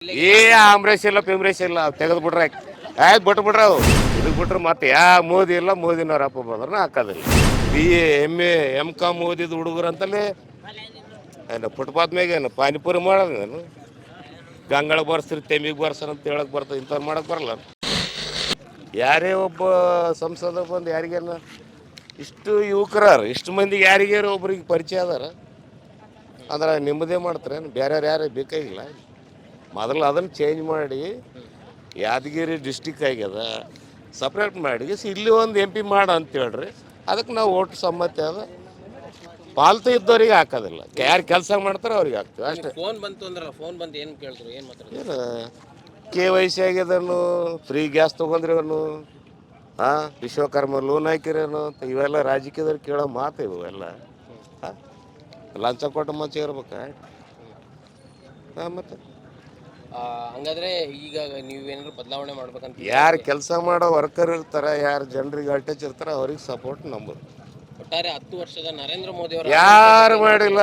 ಏ ಆಮ್ರೇಶ್ ಇಲ್ಲ ಪಿಮ್ರೇಶ್ ಇಲ್ಲ ತೆಗೆದು ಬಿಟ್ರೆ ಆಯ್ತು ಬಿಟ್ಬಿಟ್ರೆ ಅವು ಇದಕ್ಕೆ ಬಿಟ್ರೆ ಮತ್ತೆ ಮೋದಿ ಇಲ್ಲ ಮೋದಿನವ್ರ ಅಪ್ಪ ಬಂದ್ರೆ ಹಾಕೋದಿಲ್ಲ. BA MA M.Com ಓದಿದ ಹುಡುಗರು ಅಂತಲೇ ಏನು ಫುಟ್ಪಾತ್ ಮ್ಯಾಗ ಏನು ಪಾನಿಪುರಿ ಮಾಡೋದು ಗಂಗಳ ಬರ್ಸ್ರಿ ತೆಮಿಗೆ ಬರ್ಸ್ರಿ ಅಂತ ಹೇಳಕ್ ಬರ್ತದೆ, ಇಂಥವ್ರು ಮಾಡಕ್ಕೆ ಬರಲ್ಲ. ಯಾರೇ ಒಬ್ಬ ಸಂಸದ ಬಂದು ಯಾರಿಗೇನು ಇಷ್ಟು ಯುವಕರಾರು ಇಷ್ಟು ಮಂದಿಗೆ ಯಾರಿಗಾರ ಒಬ್ರಿಗೆ ಪರಿಚಯ ಅದಾರ ಅಂದ್ರೆ ನಿಮ್ಮದೇ ಮಾಡ್ತಾರೆ, ಬೇರೆ ಯಾರೇ ಬೇಕಾಗಿಲ್ಲ. ಮೊದಲು ಅದನ್ನು ಚೇಂಜ್ ಮಾಡಿ ಯಾದಗಿರಿ ಡಿಸ್ಟಿಕ್ ಆಗ್ಯದ ಸಪ್ರೇಟ್ ಮಾಡಿ ಇಲ್ಲಿ ಒಂದು MP ಮಾಡ ಅಂತ ಹೇಳ್ರಿ, ಅದಕ್ಕೆ ನಾವು ಓಟ್ ಸಮ್ಮತಿ ಅದ. ಪಾಲ್ತು ಇದ್ದವ್ರಿಗೆ ಹಾಕೋದಿಲ್ಲ, ಯಾರು ಕೆಲಸ ಮಾಡ್ತಾರೆ ಅವ್ರಿಗೆ ಹಾಕ್ತೀವಿ ಅಷ್ಟೇ. ಫೋನ್ ಬಂತು ಅಂದ್ರಲ್ಲ, ಫೋನ್ ಬಂದು ಏನು ಕೇಳಿದ್ರು, ಏನು ಮಾತಾಡಿದ್ರು? ಏನು KYC ಆಗ್ಯದನು, ಫ್ರೀ ಗ್ಯಾಸ್ ತೊಗೊಂಡ್ರಿವನು, ವಿಶ್ವಕರ್ಮ ಲೋನ್ ಹಾಕಿರೇನು ಅಂತ ಇವೆಲ್ಲ ರಾಜಕೀಯದವ್ರು ಕೇಳೋ ಮಾತು ಇವೆಲ್ಲ. ಲಂಚ ಕೊಟ್ಟು ಮಚ್ಚ ಇರ್ಬೇಕ ಮತ್ತು ಹಂಗಾದ್ರೆ ಈಗ ನೀವೇನಾದ್ರು ಬದಲಾವಣೆ ಮಾಡ್ಬೇಕಂತ ಯಾರು ಕೆಲಸ ಮಾಡೋ ವರ್ಕರ್ ಇರ್ತಾರೆ, ಯಾರು ಜನರಿಗೆ ಅಟ್ಯಾಚ್ ಇರ್ತಾರೆ ಅವ್ರಿಗೆ ಸಪೋರ್ಟ್ ನಂಬೋದು. ಒಟ್ಟಾರೆ 10 ವರ್ಷದ ನರೇಂದ್ರ ಮೋದಿ ಅವರು ಯಾರು ಮಾಡಿಲ್ಲ,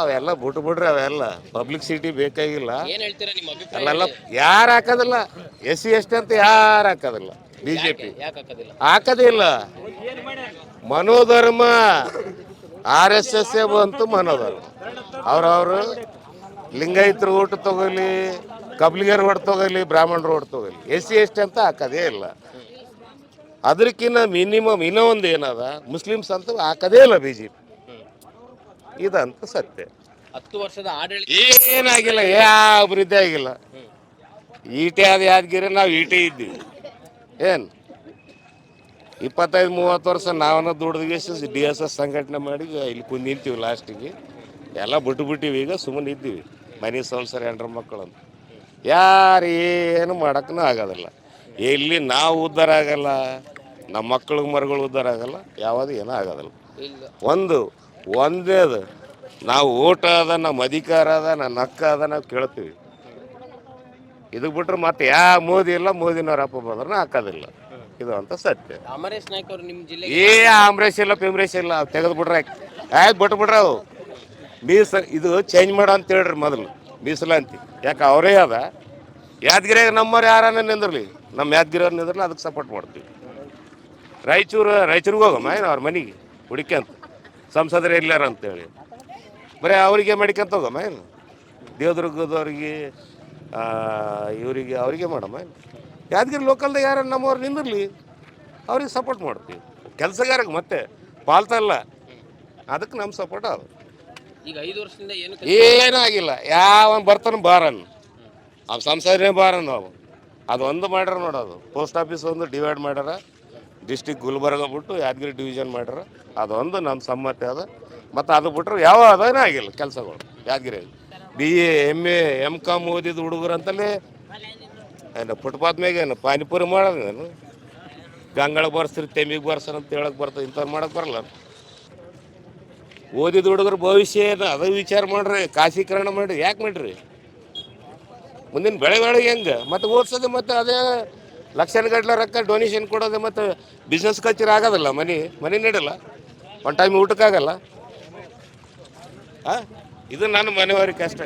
ಅವೆಲ್ಲ ಬಿಟ್ಬಿಡ್ರಿ, ಅವೆಲ್ಲ ಪಬ್ಲಿಸಿಟಿ ಬೇಕಾಗಿಲ್ಲ. ಏನು ಹೇಳ್ತೀರಾ ನಿಮ್ಮ ಅಭಿಪ್ರಾಯ? ಅಲ್ಲೆಲ್ಲ ಯಾರು ಹಾಕೋದಿಲ್ಲ, SC ST ಅಂತ ಯಾರು ಹಾಕೋದಿಲ್ಲ. BJP ಯಾಕೆ ಹಾಕೋದಿಲ್ಲ? ಹಾಕೋದಿಲ್ಲ. ಮನೋಧರ್ಮ RSS ಬಂತು ಮನೋಧರ್ಮ. ಅವ್ರವರು ಲಿಂಗಾಯತರು ಓಟ್ ತಗೊಳ್ಳಿ, ಕಬ್ಲಿಗರು ಓಟ್ ತಗೊಳ್ಳಿ, ಬ್ರಾಹ್ಮಣರು ಓಟ್ ತಗೊಳ್ಳಿ, SC ST ಅಂತ ಹಾಕೋದೇ ಇಲ್ಲ. ಅದಕ್ಕಿಂತ ಮಿನಿಮಮ್ ಇನ್ನೂ ಒಂದು ಏನದ, ಮುಸ್ಲಿಮ್ಸ್ ಅಂತೂ ಹಾಕೋದೇ ಇಲ್ಲ BJP. ಇದಂತ ಸತ್ಯ. 10 ವರ್ಷದ ಆಡಳಿತ ಏನಾಗಿಲ್ಲ, ಯಾವ ಅಭಿವೃದ್ಧಿ ಆಗಿಲ್ಲ. ಈಟೆ ಆದ ಯಾದಗಿರಿ, ನಾವು ಈಟೆ ಇದ್ದೀವಿ. ಏನು 25-30 ವರ್ಷ ನಾವನ್ನ ದುಡ್ದಿಗೆ DSS ಸಂಘಟನೆ ಮಾಡಿ ಇಲ್ಲಿ ಕುಂದು ನಿಂತೀವಿ. ಲಾಸ್ಟಿಗೆ ಎಲ್ಲ ಬಿಟ್ಟಿವಿ, ಈಗ ಸುಮ್ಮನೆ ಇದ್ದೀವಿ. ಮನೆ ಸಂಸಾರ ಹೆಂಡ್ರ ಮಕ್ಕಳು ಅಂತ ಯಾರು ಏನು ಮಾಡೋಕ್ಕೂ ಆಗೋದಿಲ್ಲ. ಎಲ್ಲಿ ನಾವು ಉದ್ಧಾರ ಆಗಲ್ಲ, ನಮ್ಮ ಮಕ್ಕಳಿಗೆ ಮರುಗಳು ಉದ್ಧಾರ ಆಗಲ್ಲ, ಯಾವುದು ಏನೂ ಆಗೋದಿಲ್ಲ. ಒಂದೇದು ನಾವು ಓಟ್ ಅದ, ನಮ್ಮ ಅಧಿಕಾರ ಅದ, ನನ್ನ ಹಕ್ಕ ಅದ, ನಾವು ಕೇಳ್ತೀವಿ. ಇದಕ್ಕೆ ಬಿಟ್ರೆ ಮತ್ತೆ ಮೋದಿ ಇಲ್ಲ ಮೋದಿನವ್ರ ಅಪ್ಪ ಬಂದ್ರೆ ಹಾಕೋದಿಲ್ಲ. ಇದು ಅಂತ ಸತ್ಯ. ಅಮರೇಶ್ ನಾಯ್ಕ ಅವರು ನಿಮ್ಮ ಜಿಲ್ಲೆ ಆಮ್ರೇಶ್ ಇಲ್ಲ ಪಿಮ್ರೇಶ್ ಇಲ್ಲ ತೆಗೆದು ಬಿಟ್ರೆ ಆಯ್ತು ಬಿಟ್ಬಿಟ್ರೆ ಅವು ಇದು ಚೇಂಜ್ ಮಾಡ ಅಂತ ಹೇಳ್ರಿ ಮೊದಲು ಮೀಸಲಾಂತಿ. ಯಾಕೆ ಅವರೇ ಅದ ಯಾದಗಿರಿಯಾಗ ನಮ್ಮವ್ರು ಯಾರನ್ನ ನಿಂದಿರಲಿ, ನಮ್ಮ ಯಾದಗಿರಿಯವ್ರು ನಿಂದಿರಲಿ, ಅದಕ್ಕೆ ಸಪೋರ್ಟ್ ಮಾಡ್ತೀವಿ. ರಾಯಚೂರಿಗೆ ಹೋಗಮ್ಮ ಏನು ಅವ್ರ ಮನೆಗೆ ಹುಡುಕ್ಯಂತ ಸಂಸದರು ಎಲ್ಲಾರ ಅಂತೇಳಿ ಬರೀ ಅವರಿಗೆ ಮಾಡಿಕೊಂತ ಹೋಗಮ್ಮ ಏನು ದೇವದುರ್ಗದವ್ರಿಗೆ ಇವರಿಗೆ ಅವರಿಗೆ ಮಾಡಮ್ಮ ಏನು. ಯಾದಗಿರಿ ಲೋಕಲ್ದಾಗ ಯಾರು ನಮ್ಮವ್ರು ನಿಂದಿರಲಿ, ಅವ್ರಿಗೆ ಸಪೋರ್ಟ್ ಮಾಡ್ತೀವಿ. ಕೆಲಸಗಾರಕ್ಕೆ ಮತ್ತೆ ಪಾಲ್ತಲ್ಲ, ಅದಕ್ಕೆ ನಮ್ಮ ಸಪೋರ್ಟ್ ಅದು. ಈಗ 5 ವರ್ಷದಿಂದ ಏನೂ ಆಗಿಲ್ಲ. ಯಾವನ್ ಬರ್ತಾನೆ ಬಾರನ್ ಅವು ಸಂಸದನೇ ಬಾರನ್ ನಾವು ಅದೊಂದು ಮಾಡ್ಯಾರ ನೋಡೋದು. ಪೋಸ್ಟ್ ಆಫೀಸ್ ಒಂದು ಡಿವೈಡ್ ಮಾಡ್ಯಾರ, ಡಿಸ್ಟಿಕ್ ಗುಲ್ಬರ್ಗ ಬಿಟ್ಟು ಯಾದಗಿರಿ ಡಿವಿಷನ್ ಮಾಡ್ಯಾರ, ಅದೊಂದು ನಮ್ಮ ಸಮ್ಮತಿ ಅದ. ಮತ್ತು ಅದು ಬಿಟ್ರೆ ಯಾವ ಅದೇನೇ ಆಗಿಲ್ಲ ಕೆಲಸಗಳು ಯಾದಗಿರಿಯಾಗಿ. BA MA M.Com ಓದಿದ ಹುಡುಗರು ಅಂತಲೇ ಏನು ಫುಟ್ಪಾತ್ ಮ್ಯಾಗ ಏನು ಪಾನಿಪುರಿ ಮಾಡೋದು ಗಂಗಳ ಬರ್ಸ್ರಿ ತೆಮಿಗೆ ಬರ್ಸ್ರಿ ಅಂತ ಹೇಳಕ್ಕೆ ಬರ್ತದೆ, ಇಂಥವ್ರು ಮಾಡಕ್ಕೆ ಬರಲ್ಲ. ಓದಿದ ಹುಡುಗರು ಭವಿಷ್ಯ ಏನು ಅದು ವಿಚಾರ ಮಾಡ್ರಿ, ಖಾಸೀಕರಣ ಮಾಡಿರಿ. ಯಾಕೆ ಮಾಡಿರಿ? ಮುಂದಿನ ಬೆಳೆಗಳಿಗೆ ಹೆಂಗೆ ಮತ್ತೆ ಓದಿಸೋದು, ಮತ್ತು ಅದೇ ಲಕ್ಷಗಟ್ಟಲೆ ರೊಕ್ಕ ಡೊನೇಷನ್ ಕೊಡೋದು, ಮತ್ತು ಬಿಸ್ನೆಸ್ ಕಚೇರಿ ಆಗೋದಿಲ್ಲ, ಮನೆ ನೀಡಲ್ಲ, ಒನ್ ಟೈಮ್ ಊಟಕ್ಕಾಗಲ್ಲ. ಇದು ನನ್ನ ಮನೆಯವರಿಗೆ ಕಷ್ಟ.